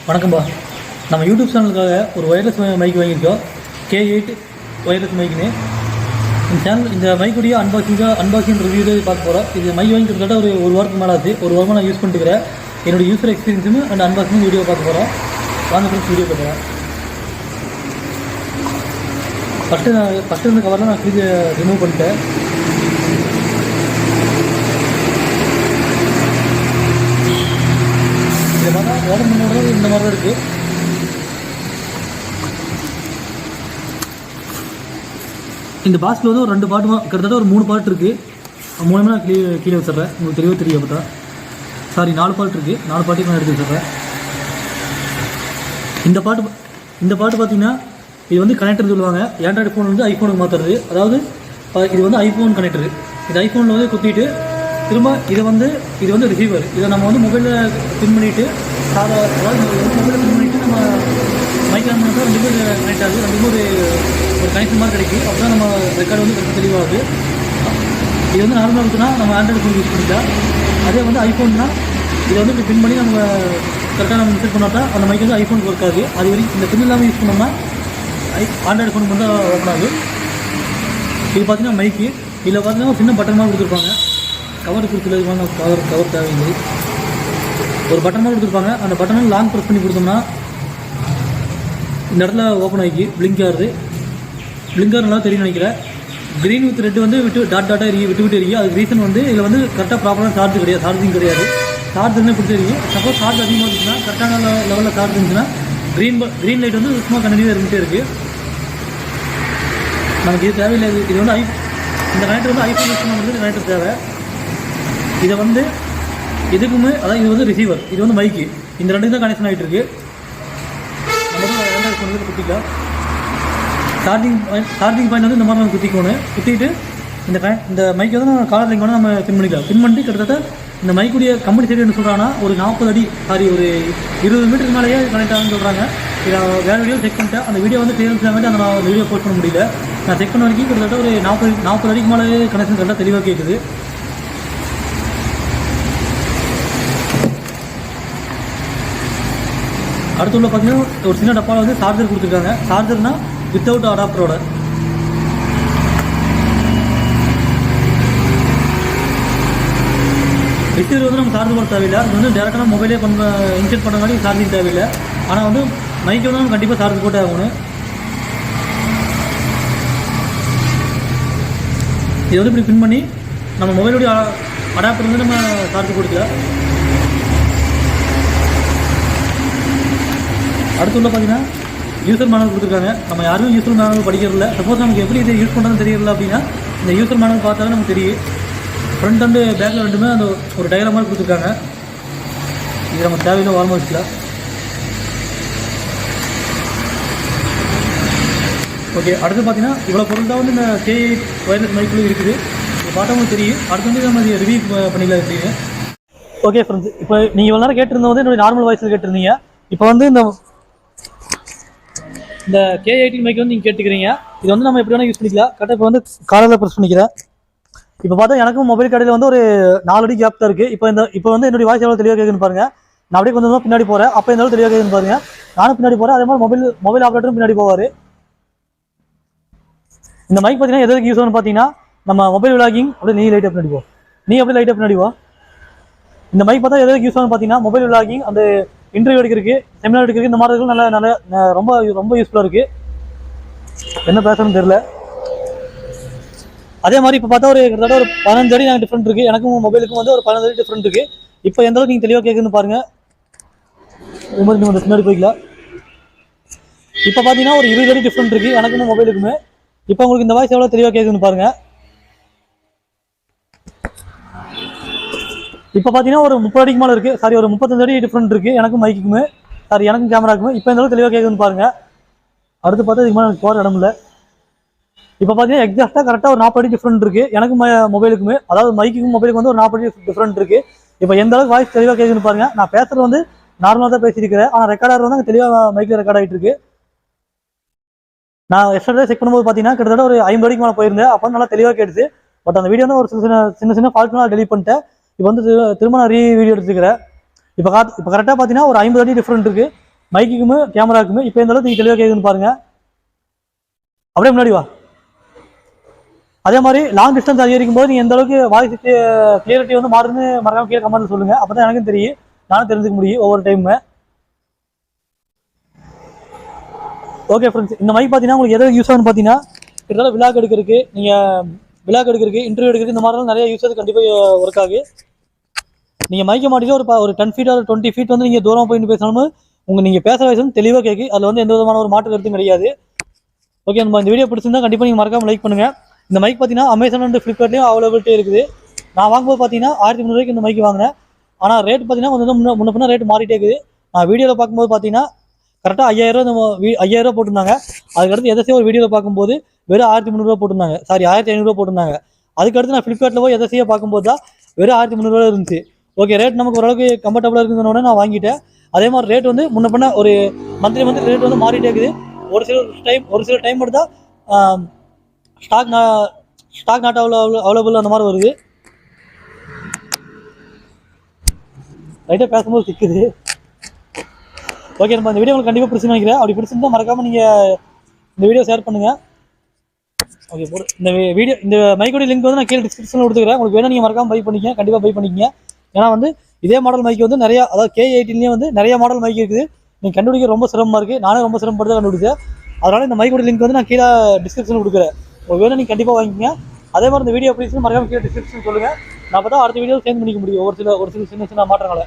வணக்கம்பா. நம்ம யூடியூப் சேனலுக்காக ஒரு wireless mic வாங்கியிருக்கோம். K8 wireless மைக்குன்னு. இந்த சேனல் இந்த மைக்குடைய அன்பாக்சிங் ரிவ்யூ பார்க்க போகிறோம். இது மைக் வாங்கி கிட்டத்தட்ட ஒரு வாரத்துக்கு மேலே ஆச்சு. ஒரு வாரமாக நான் யூஸ் பண்ணிட்டுக்கிறேன். என்னுடைய யூஸர் எக்ஸ்பீரியன்ஸும் அண்ட் அன்பாக்சிங் வீடியோ பார்க்க போகிறோம். வாங்க ஃப்ரெண்ட்ஸ், வீடியோ பார்க்குறேன். ஃபஸ்ட்டு இந்த கவரில் நான் ஃப்ரிட்ஜை ரிமூவ் பண்ணிட்டேன். இதை பார்த்தா ஓப்பன் பண்ணுறது இந்த மாதிரி தான் இருக்குது. இந்த பாக்ஸில் வந்து ஒரு 2 பாட்டு கிட்டத்தட்ட ஒரு 3 பாட்டு இருக்குது. மூணுமே நான் கீழே வச்சிட்றேன். உங்களுக்கு தெளிவாக தெரியும். பார்த்தா 4 பாட்டு இருக்குது. 4 பாட்டுக்கு நான் எடுத்து வச்சிட்றேன். இந்த பாட்டு பார்த்தீங்கன்னா இது வந்து கனெக்டர் சொல்லுவாங்க. ஆண்ட்ராய்டு ஃபோன் வந்து ஐஃபோனுக்கு மாற்றுறது. அதாவது இது வந்து ஐஃபோன் கனெக்டரு. இது ஐஃபோனில் வந்து குத்திட்டு திரும்ப இது வந்து ரிசீவர். இதை நம்ம வந்து மொபைலில் பின் பண்ணிவிட்டு அதாவது மொபைலில் பின் பண்ணிவிட்டு நம்ம மைக் ஆன் பண்ணால் 2 பேர் கனெக்ட் ஆகுது. 2 ஒரு கனெக்ஷன் மாதிரி கிடைக்கும். அப்போ தான் நம்ம ரெக்கார்டு வந்து கரெக்டாக தெளிவாகுது. இது வந்து நார்மலாக இருக்குன்னா நம்ம ஆண்ட்ராய்டு ஃபோன் யூஸ் பண்ணிக்கலாம். அதே வந்து ஐஃபோன்னா இதை வந்து இப்படி பின் பண்ணி நம்ம கரெக்டாக நம்ம இன்செர்ட் பண்ணால் தான் அந்த மைக் வந்து ஐஃபோனுக்கு ஒர்க் ஆகுது. அது வரைக்கும் இந்த பின் இல்லாமல் யூஸ் பண்ணோம்னா ஆண்ட்ராய்டு ஃபோனுக்கு வந்து ஓப்பன் ஆகுது. இது பார்த்தீங்கன்னா மைக்கு. இதில் பார்த்தீங்கன்னா ஒரு சின்ன பட்டன் மாதிரி கொடுத்துருப்பாங்க. கவர் கொடுத்துருக்காங்க. கவர் தேவையில்லை. ஒரு பட்டன் மாதிரி கொடுத்துருப்பாங்க. அந்த பட்டனை லாங் ப்ரெஸ் பண்ணி கொடுத்தோம்னா இந்த இடத்துல ஓப்பன் ஆகி பிளிங்க் ஆகுது. பிளிங்காக நல்லா தெரியும் நினைக்கிறேன். க்ரீன் வித் ரெட் வந்து டாட்டாக விட்டு எரியும். அதுக்கு ரீசன் வந்து இதில் வந்து கரெக்டாக ப்ராப்பரான சார்ஜிங் கிடையாது. சார்ஜ் வந்து கொடுத்துருக்கீங்க. சப்போஸ் சார்ஜ் அதிகமாக இருந்துச்சுன்னா கரெக்டான லெவலில் சார்ஜ் இருந்துச்சுன்னா க்ரீன் லைட் வந்து சும்மா கண்டினியூவாக இருந்துகிட்டே இருக்குது. நமக்கு இது தேவையில்லை. இது வந்து இந்த கனெக்டர் வந்து ஐஃபோன் யூஸ் பண்ணுறது கனெக்டர் தேவை. இதை வந்து எதுக்குமே அதாவது இது வந்து ரிசீவர், இது வந்து மைக்கு. இந்த 2 தான் கனெக்ஷன் ஆகிட்டு இருக்கு. நம்ம வந்து ஆண்ட்ராய்டு ஃபோன் வந்து குத்திக்கலாம். சார்ஜிங் பாயிண்ட் வந்து இந்த மாதிரி நம்ம குத்திட்டு இந்த மைக்கை வந்து நம்ம காலர் லிங்க் வந்து நம்ம பின் பண்ணிக்கலாம். பின் பண்ணிட்டு கிட்டத்தட்ட இந்த மைக்குடைய கம்பெனி சைடு என்ன சொல்கிறாங்கன்னா ஒரு 40 அடி ஒரு 20 மீட்டருக்கு மேலேயே கனெக்ட் ஆகுன்னு சொல்கிறாங்க. இதை வேறு வீடியோ செக் பண்ணிட்டேன். அந்த வீடியோ வந்து கிளியரன்ஸ் ஆகிட்டு அந்த வீடியோ போஸ்ட் பண்ண முடியல. நான் செக் பண்ண வரைக்கும் கிட்டத்தட்ட ஒரு 40 அடிக்கு மேலே கனெக்ஷன் கரெக்டாக தெளிவாக கேட்குது. அடுத்து உள்ள பார்த்தீங்கன்னா ஒரு சின்ன டப்பாவில் வந்து சார்ஜர் கொடுத்துருக்காங்க. சார்ஜர்னா வித்தவுட் அடாப்டரோட. ரிசீவர் வந்து நம்ம சார்ஜ் பண்ண தேவையில்லை. அது வந்து டேரெக்டாக மொபைலே இன்செர்ட் பண்ணுறதுனால சார்ஜிங் தேவையில்லை. ஆனால் வந்து மைக்கு வந்து நம்ம கண்டிப்பாக சார்ஜ் போட்டே ஆகணும். இது வந்து இப்படி பின் பண்ணி நம்ம மொபைலுடைய அடாப்டர் வந்து நம்ம சார்ஜ் கொடுக்கலாம். அடுத்து உள்ள பார்த்தீங்கன்னா யூசர் மேனுவல் கொடுத்துருக்காங்க. நம்ம யாரும் யூசர் மேனுவல் படிக்கிறதில்ல. சப்போஸ் நமக்கு எப்படி இதை யூஸ் பண்ணுறதுன்னு தெரியல அப்படின்னா இந்த யூசர் மேனுவல் பார்த்தாலும் நமக்கு தெரியும். ஃப்ரண்ட் அண்டு பேக்கில் ரெண்டுமே அந்த ஒரு டயக்ராம் மாதிரி கொடுத்துருக்காங்க. இது நம்ம தேவையில்லை வாரமாக வச்சுக்கலாம். ஓகே, அடுத்து பார்த்தீங்கன்னா இவ்வளோ பொருள் தான் வந்து இந்த K8 ஒயர்லெஸ் மைக்கில் இருக்குது. இது பார்த்தவங்களுக்கு தெரியும். அடுத்து வந்து நம்ம ரிவ்யூ பண்ணிக்கலாம் எப்படின்னு. ஓகே ஃப்ரெண்ட்ஸ், இப்போ நீங்கள் இவ்வளோ நேரம் கேட்டிருந்தது வந்து என்னுடைய நார்மல் வாய்ஸில் கேட்டிருந்தீங்க. இப்போ வந்து இந்த K8 மைக் வந்து நீங்கள் கேட்டுக்கிறீங்க. இது வந்து நம்ம எப்படி வேணால் யூஸ் பண்ணிக்கலாம். கரெக்டாக இப்போ வந்து காலரில் ப்ரெஸ் பண்ணிக்கிறேன். இப்போ பார்த்தா எனக்கும் மொபைல் கடையில் வந்து ஒரு 4 அடி கேப் தான் இருக்குது. இப்போ வந்து என்னுடைய வாய்ஸ் எவ்வளோ தெளிவாக கேட்குன்னு பாருங்கள். நான் அப்படியே கொஞ்சம் பின்னாடி போகிறேன். அப்போ இந்த அளவு தெளிவாக கேட்குன்னு பாருங்கள். நானும் பின்னாடி போகிறேன். அதே மாதிரி மொபைல் ஆப்ரேட்டரும் பின்னாடி போவார். இந்த மைக் பார்த்தீங்கன்னா எதுக்கு யூஸ் ஆகுன்னு பார்த்தீங்கன்னா நம்ம மொபைல் விளாகிங் அப்படியே நீ லைட்டாக பின்னாடி போ. அப்படியே லைட்டாக பின்னாடி போ. இந்த மைக் பார்த்தா எதுக்கு யூஸ் ஆகுன்னு பார்த்தீங்கன்னா மொபைல் விளாகிங், அந்த இன்டர்வியூ எடுக்கிறதுக்கு, செமினார் எடுக்கிறதுக்கு, இந்த மாதிரி நல்ல ரொம்ப யூஸ்ஃபுல்லாக இருக்குது. என்ன பேசணும்னு தெரியல. அதே மாதிரி இப்போ பார்த்தா கிட்டத்தட்ட ஒரு 15 அடி நாங்கள் டிஃப்ரெண்ட் இருக்குது. எனக்கும் மொபைலுக்கும் வந்து ஒரு 15 அடி டிஃப்ரெண்ட் இருக்குது. இப்போ எந்த அளவுக்கு நீங்கள் தெளிவாக கேட்குன்னு பாருங்கள். இது மாதிரி நீங்கள் பின்னாடி போய்க்கலாம். இப்போ பார்த்தீங்கன்னா ஒரு 20 அடி டிஃப்ரெண்ட் இருக்குது எனக்கும் மொபைலுக்குமே. இப்போ உங்களுக்கு இந்த வாய்ஸ் எவ்வளோ தெளிவாக கேட்குன்னு பாருங்கள். இப்போ பார்த்தீங்கன்னா ஒரு 30 அடிக்கு மேலே இருக்குது. ஒரு 35 அடி டிஃப்ரெண்ட் இருக்குது எனக்கும் மைக்குமே. எனக்கும் கேமராக்குமே. இப்போ இந்த அளவுக்கு தெளிவாக கேட்குன்னு பாருங்கள். அடுத்து பார்த்தா இதுக்கு மேலே எனக்கு போகிற இடம் இல்லை. இப்போ பார்த்தீங்கன்னா எக்ஸாக்டாக கரெக்டாக ஒரு 40 அடி டிஃப்ரெண்ட் இருக்குது எனக்கும் மொபைலுக்குமே. அதாவது மைக்குக்கும் மொபைலுக்கு வந்து ஒரு 40 அடி டிஃப்ரெண்ட் இருக்குது. இப்போ எந்த அளவுக்கு வாய்ஸ் தெளிவாக கேட்குன்னு பாருங்கள். நான் பேசுகிறது வந்து நார்மலாக தான் பேசியிருக்கிறேன். ஆனால் ரெக்கார்டர் வந்து அங்கே தெளிவாக மைக்கில் ரெக்கார்ட் ஆகிட்டு இருக்கு. நான் எஸ்டர்டே செக் பண்ணும்போது பார்த்தீங்கன்னா கிட்டத்தட்ட ஒரு 50 அடிக்கு மேலே போயிருந்தேன். அப்போ நல்லா தெளிவாக கேட்டுச்சு. பட் அந்த வீடியோ வந்து ஒரு சின்ன ஃபால்ட்லாம் டெலிட் பண்ணிட்டேன். இப்போ வந்து திரும்ப நான் வீடியோ எடுத்துக்கிறேன். இப்போ கரெக்டாக பார்த்தீங்கன்னா ஒரு 50 அடி டிஃப்ரெண்ட் இருக்குது. மைக்குக்குமே கேமராக்குமே இப்போ இந்த அளவுக்கு நீங்கள் தெளிவாக கேட்குதுன்னு பாருங்கள். அப்படியே முன்னாடி வா. அதே மாதிரி லாங் டிஸ்டன்ஸ் அதிகரிக்கும் போது நீங்கள் எந்த அளவுக்கு வாய்ஸ் கிளியரிட்டி வந்து மாறுன்னு மறக்காம கீழே கமெண்ட் சொல்லுங்கள். அப்போ தான் எனக்கும் தெரியும், நானும் தெரிஞ்சுக்க முடியும் ஒவ்வொரு டைமுமே. ஓகே ஃப்ரெண்ட்ஸ், இந்த மைக் பார்த்தீங்கன்னா உங்களுக்கு எதாவது யூஸ் ஆகுன்னு பார்த்தீங்கன்னா இதனால் விளாக் எடுக்கிறதுக்கு, நீங்கள் விளாக் எடுக்கிறதுக்கு, இன்டர்வியூ எடுக்கிறதுக்கு இந்த மாதிரிலாம் நிறைய யூஸ் அது கண்டிப்பாக ஒர்க் ஆகுது. நீங்கள் மைக்க மாட்டிட்டு ஒரு 10 ஃபீட் ஒரு 20 ஃபீட் வந்து நீங்கள் தூரம் போயிட்டு பேசினாலும் நீங்கள் பேசுகிற வயசு வந்து தெளிவாக கேட்கு. அதில் வந்து எந்த விதமான ஒரு மாற்று கருத்தும் கிடையாது. ஓகே, நம்ம இந்த வீடியோ பிடிச்சிருந்தா கண்டிப்பாக நீங்கள் மறக்காமல் லைக் பண்ணுங்கள். இந்த மைக் பார்த்தீங்கன்னா அமேசான் அண்ட் ஃப்ளிப்கார்ட்லேயும் அவைலபிலிட்டி இருக்குது. நான் வாங்கும்போது பார்த்தீங்கன்னா 1300 இந்த மைக்கு வாங்கினேன். ஆனால் ரேட் பார்த்தீங்கன்னா கொஞ்சம் முன்ன பின்ன ரேட் மாறிட்டே இருக்குது. நான் வீடியோவில் பார்க்கும்போது பார்த்தீங்கன்னா கரெக்டாக 5000 போட்டிருந்தாங்க. அதுக்கடுத்து எதசையாக ஒரு வீடியோவில் பார்க்கும்போது வெறும் 1300 போட்டிருந்தாங்க. சாரி, 1500 போட்டிருந்தாங்க. அதுக்கடுத்து நான் ஃப்ளிப்கார்ட்டில் போய் எதசையாக பார்க்கும்போது தான் வெறும் 1300 இருந்துச்சு. ஓகே, ரேட் நமக்கு ஓரளவுக்கு கம்ஃபர்டபுளாக இருக்குதுன்னு நான் வாங்கிட்டேன். அதே மாதிரி ரேட் வந்து முன்ன பின்ன ஒரு மந்த்லி ரேட் வந்து மாறிட்டே இருக்குது. ஒரு சில டைம் மட்டும் தான் ஸ்டாக் நாட் அவைலபிள் அந்த மாதிரி வருது. ரைட்டாக பேசும்போது சிக்குது. ஓகே, நம்ம இந்த வீடியோ உங்களுக்கு கண்டிப்பாக பிடிச்சி நினைக்கிறேன். அப்படி பிடிச்சிருந்தா மறக்காமல் நீங்கள் இந்த வீடியோ ஷேர் பண்ணுங்கள். ஓகே, இந்த மைக்கோட லிங்க் வந்து நான் கீழே டிஸ்கிரிப்ஷனில் கொடுத்துக்கிறேன். உங்களுக்கு வேணும் நீங்கள் மறக்காமல் பை பண்ணிக்க, கண்டிப்பாக பை பண்ணிக்கங்க. ஏன்னா வந்து இதே மாடல் மைக்கு வந்து நிறையா, அதாவது K18 வந்து நிறைய மாடல் மைக் இருக்குது. நீங்கள் கண்டுபிடிக்க ரொம்ப சிரமமாக இருக்குது. நானும் ரொம்ப சிரமப்பட்டு தான் கண்டுபிடிச்சேன். அதனால் இந்த மைக்கோட லிங்க் வந்து நான் கீழே டிஸ்கிரிப்ஷனில் கொடுக்குறேன். உங்களுக்கு வேணும் நீங்கள் கண்டிப்பாக வாங்கிக்கங்க. அதே மாதிரி இந்த வீடியோ பிடிச்சி மறக்காமல் கீழே டிஸ்கிரிப்ஷன் சொல்லுங்கள். நான் பார்த்தா அடுத்த வீடியோ சேஞ்ச் பண்ணிக்க முடியும் ஒரு சில சின்ன மாற்றங்களை.